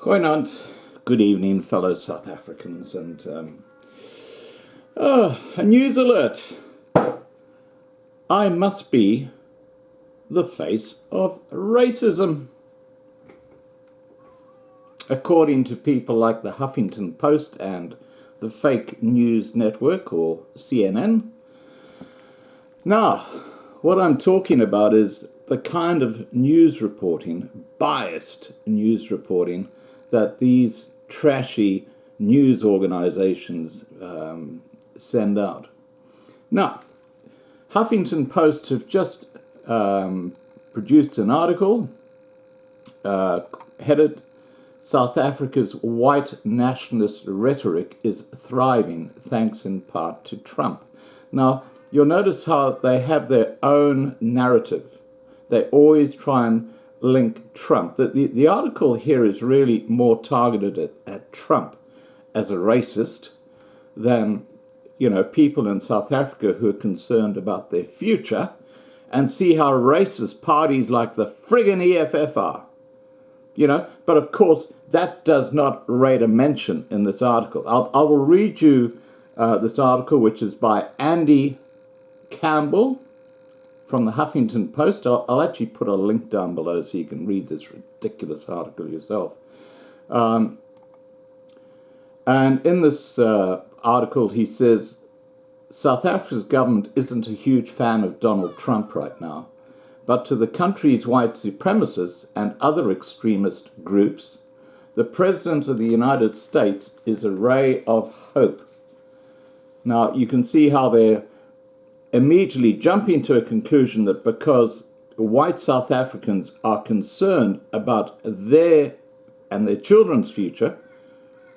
Goeienaand, good evening, fellow South Africans, and a news alert. I must be the face of racism. According to people like the Huffington Post and the fake news network, or CNN. Now, what I'm talking about is the kind of news reporting, biased news reporting, that these trashy news organizations send out. Now, Huffington Post have just produced an article headed, "South Africa's white nationalist rhetoric is thriving thanks in part to Trump." Now, you'll notice how they have their own narrative. They always try and link Trump. The article here is really more targeted at Trump as a racist than, people in South Africa who are concerned about their future and see how racist parties like the friggin' EFF are. But of course, that does not rate a mention in this article. I will read you this article, which is by Andy Campbell from the Huffington Post. I'll actually put a link down below so you can read this ridiculous article yourself. And in this article, he says, South Africa's government isn't a huge fan of Donald Trump right now, but to the country's white supremacists and other extremist groups, the President of the United States is a ray of hope. Now, you can see how they're immediately jumping to a conclusion that because white South Africans are concerned about their and their children's future,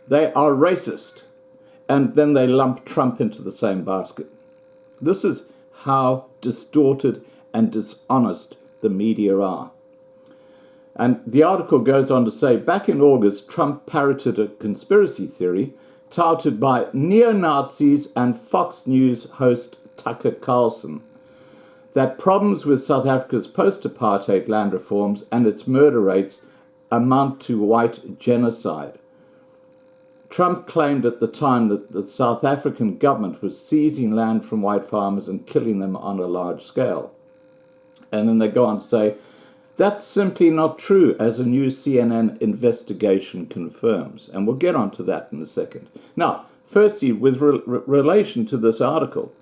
they are racist. And then they lump Trump into the same basket. This is how distorted and dishonest the media are. And the article goes on to say, back in August, Trump parroted a conspiracy theory touted by neo-Nazis and Fox News host Tucker Carlson, that problems with South Africa's post-apartheid land reforms and its murder rates amount to white genocide. Trump claimed at the time that the South African government was seizing land from white farmers and killing them on a large scale. And then they go on to say, that's simply not true, as a new CNN investigation confirms. And we'll get on to that in a second. Now, firstly, with relation to this article,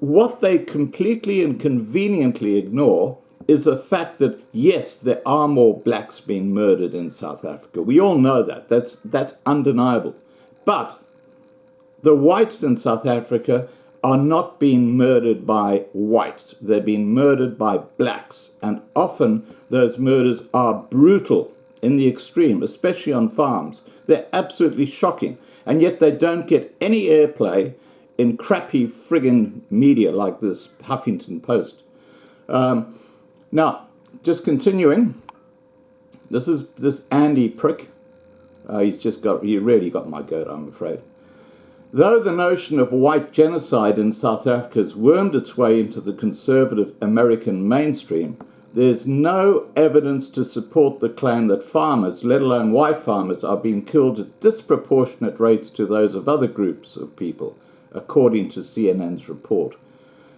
what they completely and conveniently ignore is the fact that, yes, there are more blacks being murdered in South Africa. We all know that. That's undeniable. But the whites in South Africa are not being murdered by whites. They're being murdered by blacks. And often those murders are brutal in the extreme, especially on farms. They're absolutely shocking. And yet they don't get any airplay in crappy friggin' media like this Huffington Post. Now, just continuing, this Andy prick. He really got my goat, I'm afraid. Though the notion of white genocide in South Africa has wormed its way into the conservative American mainstream, there's no evidence to support the claim that farmers, let alone white farmers, are being killed at disproportionate rates to those of other groups of people, according to CNN's report.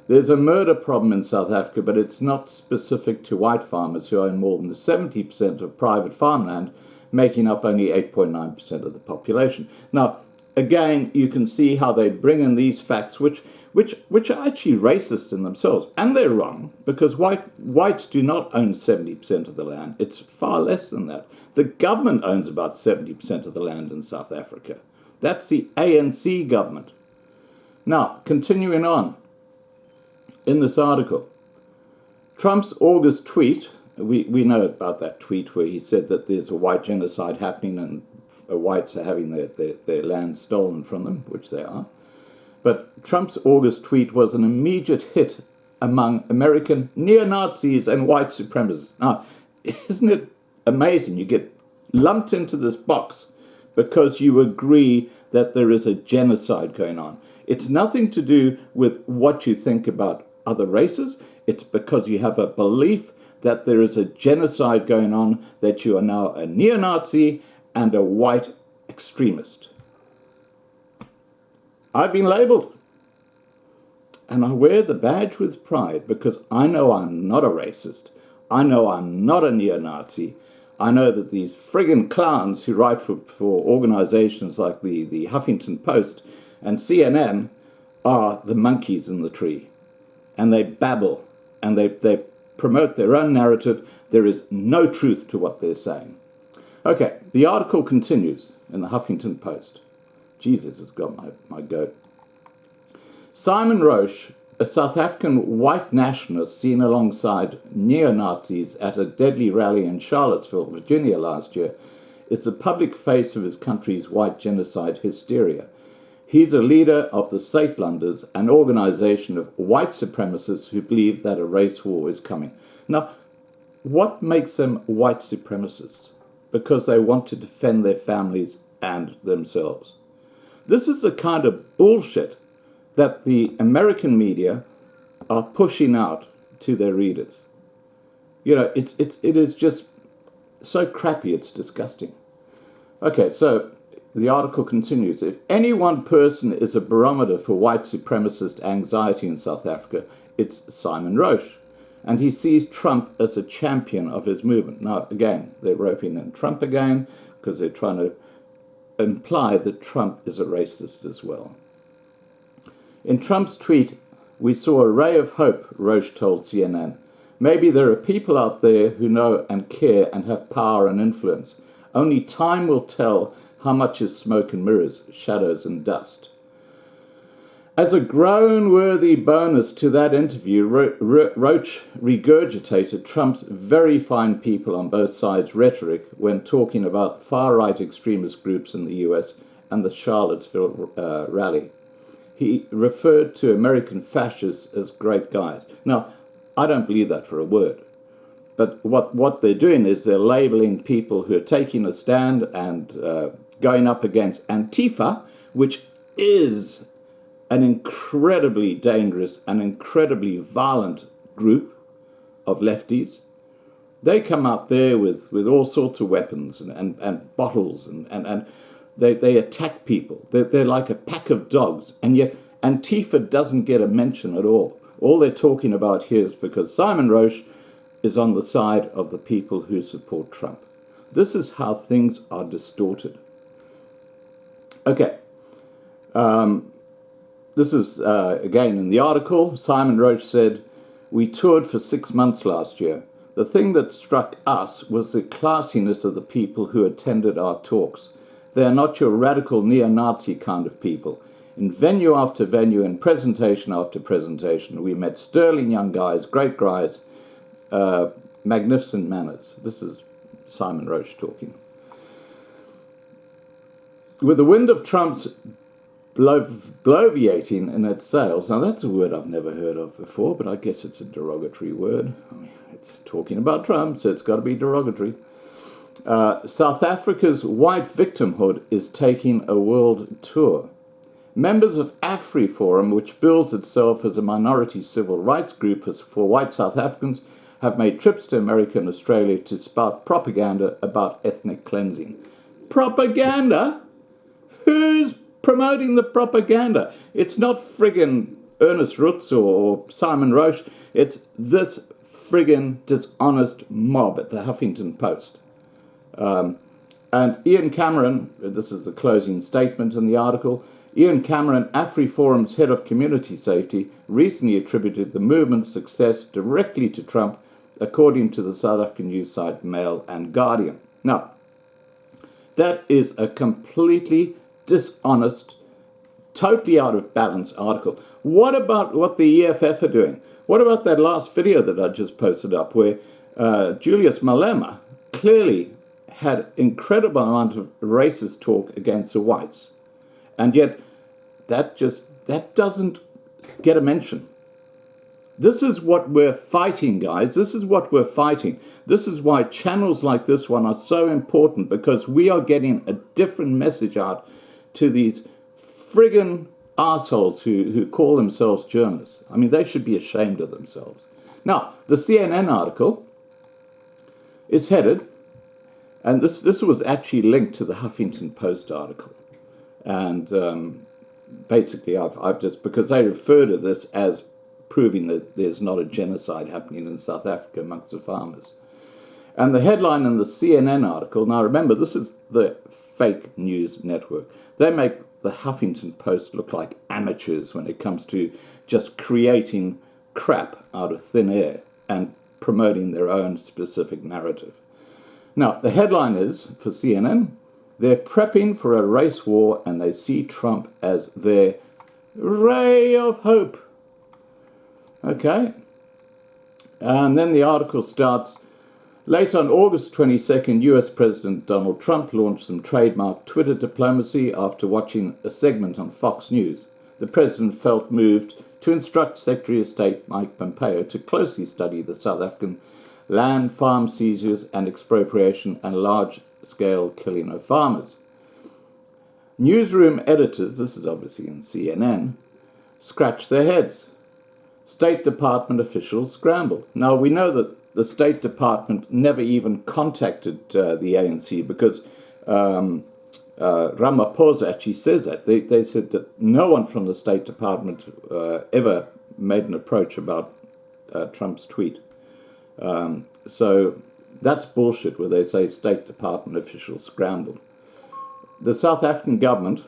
There's a murder problem in South Africa, but it's not specific to white farmers who own more than 70% of private farmland, making up only 8.9% of the population. Now, again, you can see how they bring in these facts, which are actually racist in themselves. And they're wrong, because whites do not own 70% of the land. It's far less than that. The government owns about 70% of the land in South Africa. That's the ANC government. Now, continuing on in this article, Trump's August tweet, we know about that tweet where he said that there's a white genocide happening and whites are having their land stolen from them, which they are. But Trump's August tweet was an immediate hit among American neo-Nazis and white supremacists. Now, isn't it amazing? You get lumped into this box because you agree that there is a genocide going on. It's nothing to do with what you think about other races. It's because you have a belief that there is a genocide going on, that you are now a neo-Nazi and a white extremist. I've been labelled. And I wear the badge with pride because I know I'm not a racist. I know I'm not a neo-Nazi. I know that these friggin' clowns who write for organizations like the Huffington Post and CNN are the monkeys in the tree. And they babble and they promote their own narrative. There is no truth to what they're saying. Okay, the article continues in the Huffington Post. Jesus has got my goat. Simon Roche, a South African white nationalist seen alongside neo-Nazis at a deadly rally in Charlottesville, Virginia last year, is the public face of his country's white genocide hysteria. He's a leader of the Satelanders, an organization of white supremacists who believe that a race war is coming. Now, what makes them white supremacists? Because they want to defend their families and themselves. This is the kind of bullshit that the American media are pushing out to their readers. You know, it is just so crappy, it's disgusting. Okay, so the article continues. If any one person is a barometer for white supremacist anxiety in South Africa, it's Simon Roche. And he sees Trump as a champion of his movement. Now, again, they're roping in Trump again because they're trying to imply that Trump is a racist as well. In Trump's tweet, we saw a ray of hope, Roche told CNN. Maybe there are people out there who know and care and have power and influence. Only time will tell how much is smoke and mirrors, shadows and dust. As a groan-worthy bonus to that interview, Roche regurgitated Trump's very fine people on both sides rhetoric when talking about far-right extremist groups in the US and the Charlottesville rally. He referred to American fascists as great guys. Now, I don't believe that for a word. But what they're doing is they're labeling people who are taking a stand and going up against Antifa, which is an incredibly dangerous and incredibly violent group of lefties. They come out there with all sorts of weapons and bottles and they attack people. They're like a pack of dogs. And yet Antifa doesn't get a mention at all. All they're talking about here is because Simon Roche is on the side of the people who support Trump. This is how things are distorted. Okay. This is, again, in the article, Simon Roche said, "We toured for 6 months last year. The thing that struck us was the classiness of the people who attended our talks. They are not your radical neo-Nazi kind of people. In venue after venue, in presentation after presentation, we met sterling young guys, great guys, magnificent manners." This is Simon Roche talking. With the wind of Trump's bloviating in its sails. Now, that's a word I've never heard of before, but I guess it's a derogatory word. I mean, it's talking about Trump, so it's got to be derogatory. South Africa's white victimhood is taking a world tour. Members of AfriForum, which bills itself as a minority civil rights group for white South Africans, have made trips to America and Australia to spout propaganda about ethnic cleansing. Propaganda? Who's promoting the propaganda? It's not friggin' Ernest Rutz or Simon Roche. It's this friggin' dishonest mob at the Huffington Post. And Ian Cameron, this is the closing statement in the article, Ian Cameron, AfriForum's head of community safety, recently attributed the movement's success directly to Trump, according to the South African news site Mail and Guardian. Now, that is a completely dishonest, totally out of balance article. What about what the EFF are doing? What about that last video that I just posted up where Julius Malema clearly had incredible amount of racist talk against the whites, and yet that doesn't get a mention. This is what we're fighting, guys. This is what we're fighting. This is why channels like this one are so important, because we are getting a different message out to these friggin' assholes who call themselves journalists. I mean, they should be ashamed of themselves. Now, the CNN article is headed, And this was actually linked to the Huffington Post article. And basically, I've just, because they refer to this as proving that there's not a genocide happening in South Africa amongst the farmers. And the headline in the CNN article, now remember, this is the fake news network. They make the Huffington Post look like amateurs when it comes to just creating crap out of thin air and promoting their own specific narrative. Now, the headline is, for CNN, they're prepping for a race war and they see Trump as their ray of hope. Okay. And then the article starts, later on August 22nd, US President Donald Trump launched some trademark Twitter diplomacy after watching a segment on Fox News. The president felt moved to instruct Secretary of State Mike Pompeo to closely study the South African land, farm seizures and expropriation and large-scale killing of farmers. Newsroom editors, this is obviously in CNN, scratch their heads. State Department officials scrambled. Now, we know that the State Department never even contacted the ANC because Ramaphosa actually says that. They said that no one from the State Department ever made an approach about Trump's tweet. So that's bullshit where they say State Department officials scrambled. The South African government,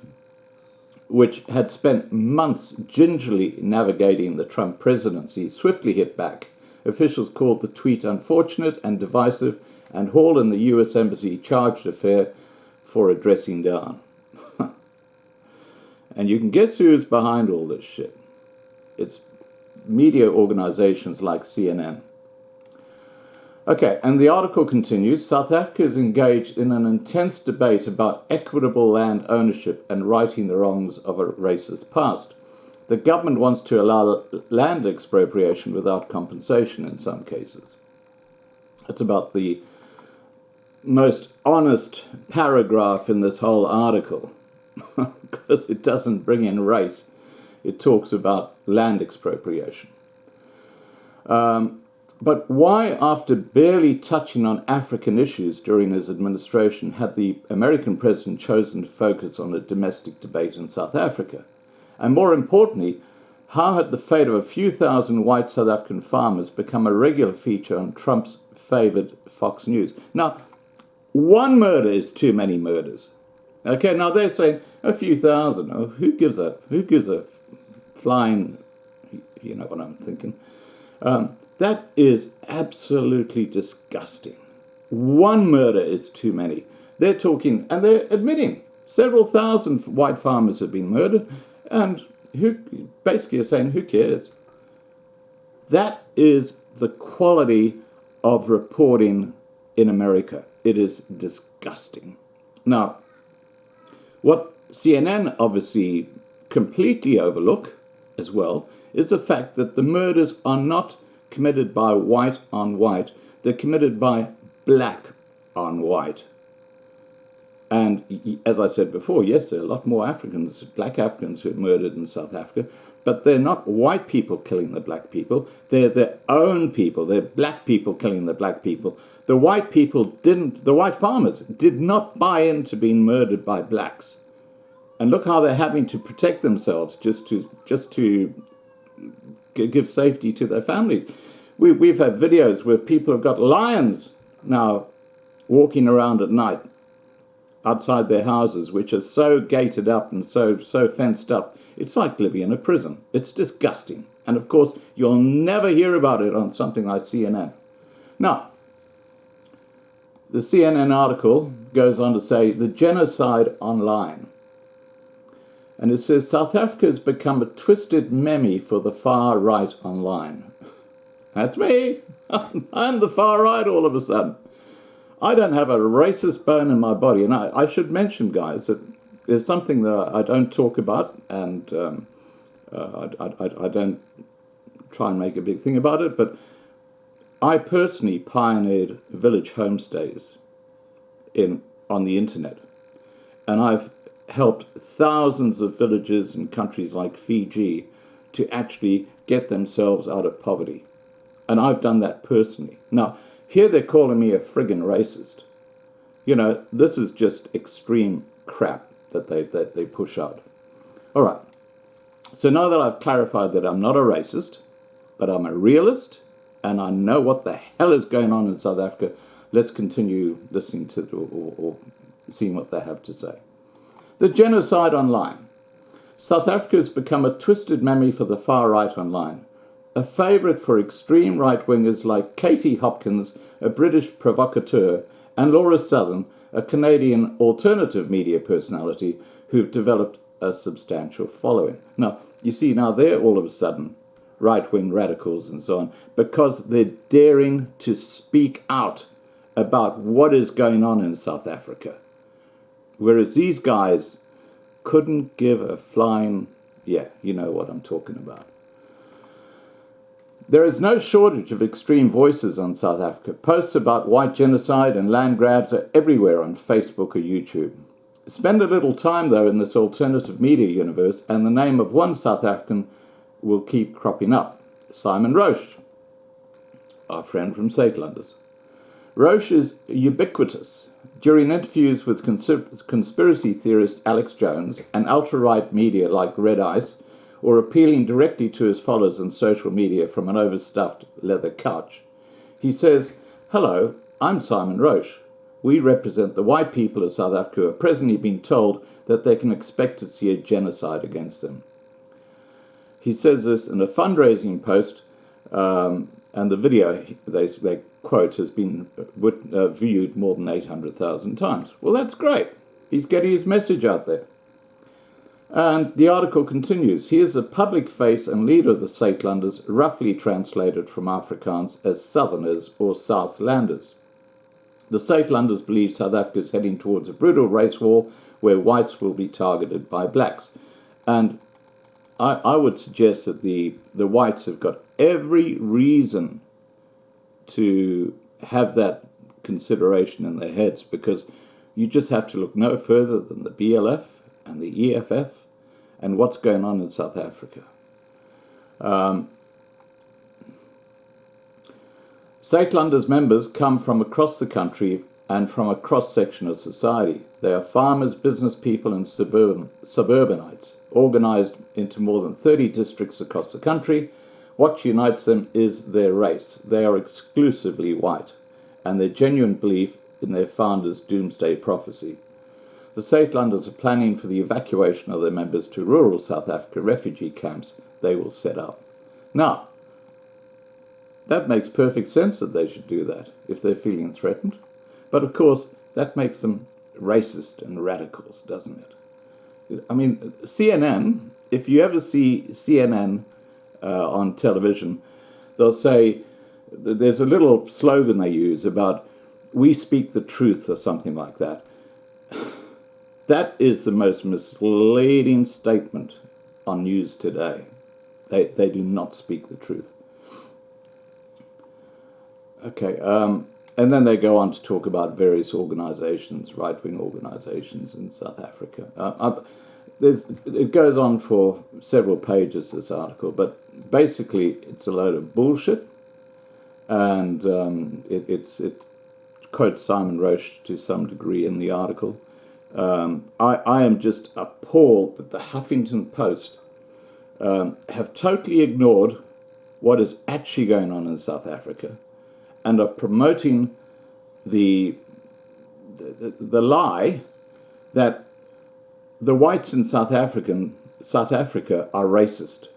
which had spent months gingerly navigating the Trump presidency, swiftly hit back. Officials called the tweet unfortunate and divisive, and Hall and the US Embassy charged affair for a dressing down. And you can guess who's behind all this shit. It's media organizations like CNN. Okay, and the article continues, South Africa is engaged in an intense debate about equitable land ownership and righting the wrongs of a racist past. The government wants to allow land expropriation without compensation in some cases. It's about the most honest paragraph in this whole article, because it doesn't bring in race. It talks about land expropriation. But why, after barely touching on African issues during his administration, had the American president chosen to focus on a domestic debate in South Africa? And more importantly, how had the fate of a few thousand white South African farmers become a regular feature on Trump's favored Fox News? Now, one murder is too many murders. Okay, now they're saying a few thousand. Oh, who gives a flying, you know what I'm thinking. That is absolutely disgusting. One murder is too many. They're talking, and they're admitting, several thousand white farmers have been murdered, and who basically are saying, who cares? That is the quality of reporting in America. It is disgusting. Now, what CNN obviously completely overlook as well is the fact that the murders are not committed by white on white, they're committed by black on white. And as I said before, yes, there are a lot more Africans, black Africans who are murdered in South Africa, but they're not white people killing the black people, they're their own people, they're black people killing the black people. The white farmers did not buy into being murdered by blacks. And look how they're having to protect themselves just to give safety to their families. We've had videos where people have got lions now walking around at night outside their houses, which are so gated up and so fenced up. It's like living in a prison. It's disgusting. And of course, you'll never hear about it on something like CNN. Now, the CNN article goes on to say, the genocide online. And it says, South Africa has become a twisted meme for the far right online. That's me. I'm the far right all of a sudden. I don't have a racist bone in my body. And I should mention, guys, that there's something that I don't talk about, and I don't try and make a big thing about it, but I personally pioneered village homestays on the internet. And I've helped thousands of villages in countries like Fiji to actually get themselves out of poverty. And I've done that personally. Now, here they're calling me a friggin' racist. You know, this is just extreme crap that they push out. All right. So now that I've clarified that I'm not a racist, but I'm a realist, and I know what the hell is going on in South Africa, let's continue listening to or seeing what they have to say. The genocide online. South Africa has become a twisted memory for the far right online, a favourite for extreme right-wingers like Katie Hopkins, a British provocateur, and Laura Southern, a Canadian alternative media personality who've developed a substantial following. Now, you see, now they're all of a sudden right-wing radicals and so on because they're daring to speak out about what is going on in South Africa. Whereas these guys couldn't give a flying, yeah, you know what I'm talking about. There is no shortage of extreme voices on South Africa. Posts about white genocide and land grabs are everywhere on Facebook or YouTube. Spend a little time, though, in this alternative media universe, and the name of one South African will keep cropping up. Simon Roche, our friend from Saitlanders. Roche is ubiquitous. During interviews with conspiracy theorist Alex Jones and ultra-right media like Red Ice, or appealing directly to his followers on social media from an overstuffed leather couch, he says, "Hello, I'm Simon Roche. We represent the white people of South Africa who are presently being told that they can expect to see a genocide against them." He says this in a fundraising post, and the video, they quote, has been viewed more than 800,000 times. Well, that's great. He's getting his message out there. And the article continues. He is a public face and leader of the Saitlanders, roughly translated from Afrikaans as Southerners or Southlanders. The Saitlanders believe South Africa is heading towards a brutal race war where whites will be targeted by blacks. And I would suggest that the whites have got every reason to have that consideration in their heads, because you just have to look no further than the BLF and the EFF and what's going on in South Africa. Saitlanders members come from across the country and from a cross-section of society. They are farmers, business people and suburbanites, organised into more than 30 districts across the country. What unites them is their race. They are exclusively white, and their genuine belief in their founders' doomsday prophecy. The Saitlanders are planning for the evacuation of their members to rural South Africa refugee camps they will set up. Now, that makes perfect sense that they should do that if they're feeling threatened. But of course, that makes them racist and radicals, doesn't it? I mean, CNN, if you ever see CNN on television, they'll say, there's a little slogan they use about, "We speak the truth," or something like that. That is the most misleading statement on news today. They do not speak the truth. Okay, and then they go on to talk about various organizations, right-wing organizations in South Africa. It goes on for several pages, this article, but basically it's a load of bullshit, and it quotes Simon Roche to some degree in the article. I am just appalled that the Huffington Post have totally ignored what is actually going on in South Africa and are promoting the lie that the whites in South Africa are racist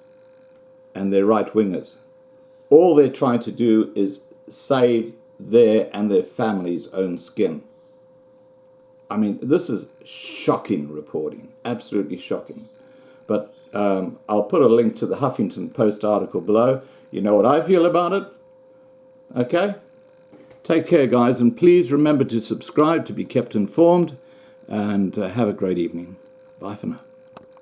and they're right-wingers. All they're trying to do is save their and their family's own skin. I mean, this is shocking reporting, absolutely shocking. But I'll put a link to the Huffington Post article below. You know what I feel about it? Okay? Take care, guys, and please remember to subscribe to be kept informed, and have a great evening. Bye for now.